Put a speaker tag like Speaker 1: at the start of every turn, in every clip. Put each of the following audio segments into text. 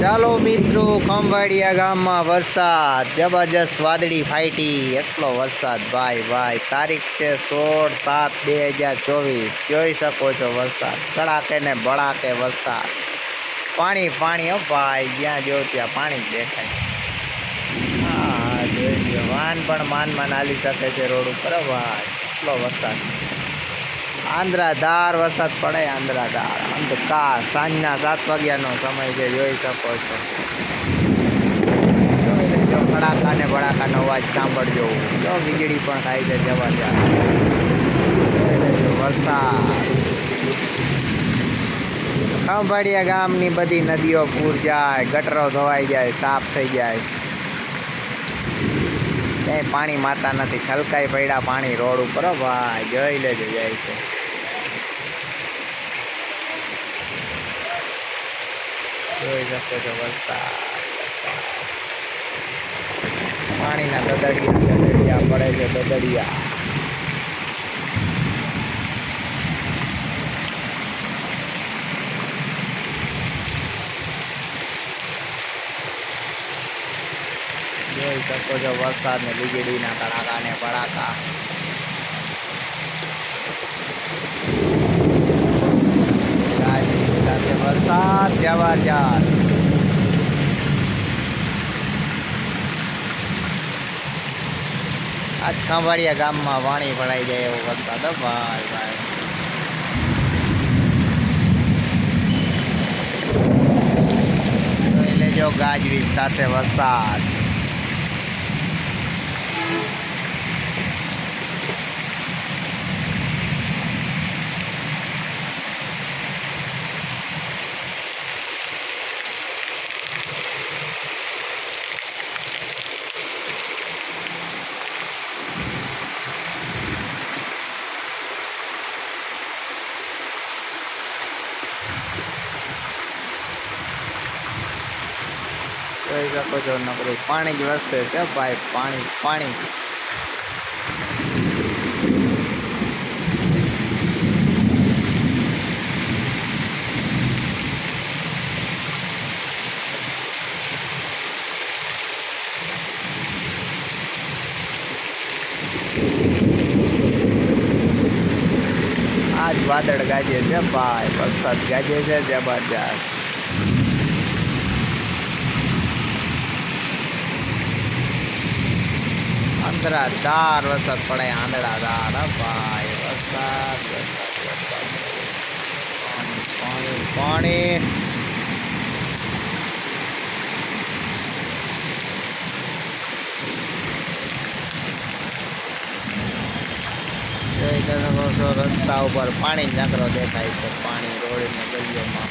Speaker 1: ચાલો મિત્રો, ખંભાળિયા ગામમાં વરસાદ જબરજસ્ત વાદળી ફાટી. એટલો વરસાદ ભાઈ. તારીખ છે 16/7/2024. જોઈ શકો છો વરસાદ, કડાકે ને ભડાકે વરસાદ. પાણી હો ભાઈ, જ્યાં જો ત્યાં પાણી જ દેખાય. હા જોઈ લો, વાહન પણ માન હાલી શકે છે રોડ ઉપર ભાઈ. એટલો વરસાદ, આંધ્રાધાર વરસાદ પડે, આંધ્રાધાર. અંધકાર, સાંજના 7 વાગ્યાનો સમય છે, જોઈ શકો છો. જોઈ લેજો, કડાકા ને ભડાકાનો અવાજ સાંભળજો. જો વીજળી પણ થાય છે જબરજસ્ત. જોઈ લેજો વરસાદ. ખંભાળિયા ગામની બધી નદીઓ પૂર જાય, ગટરો ધોવાઈ જાય, સાફ થઈ જાય. ક્યાંય પાણી માતા નથી, છલકાઈ પડ્યા પાણી રોડ ઉપર ભાઈ. જોઈ લેજો, જાય છે. જોઈ શકો છો વરસાદ, પાણીના દદડિયા પડે છે, દદડિયા. જોઈ શકો છો વરસાદ ને વીજળીના કડાકા ને ભડાકા. સાથે વરસાદ જબરજસ્ત. આજ ખંભાળિયા ગામમાં પાણી ભરાઈ જાય એવો વરસાદ ભાઈ. જોઈ લેજો, ગાજવીજ સાથે વરસાદ. જોઈ શકો છો, નકરું પાણી જ વરસે છે ભાઈ. પાણી. આજ વાદળ ગાજે છે ભાઈ, વરસાદ ગાજે છે જબરજસ્ત. આંધ્રાધાર વરસાદ પડે, આંધળાધાર ભાઈ. વરસાદ. પાણી. જોઈ શકો છો, રસ્તા ઉપર પાણી નકરો દેખાય છે. પાણી રોડને ગલીઓમાં.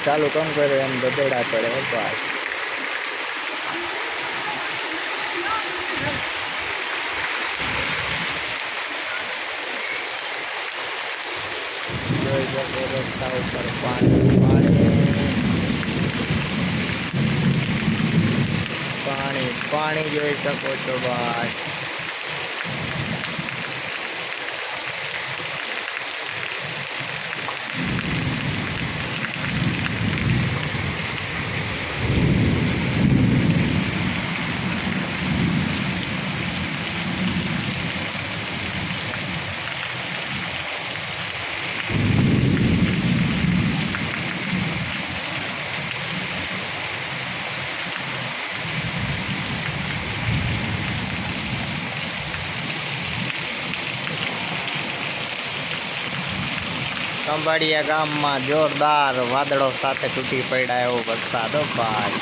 Speaker 1: ચાલુ કામ કરે એમ ગધેડા ચડે ભાઈ. જોઈ શકો રસ્તા ઉપર પાણી જોઈ શકો છો ભાઈ. ખંભાળિયા ગામમાં જોરદાર વાદળો સાથે તૂટી પડ્યા એવો વરસાદ ભાઈ.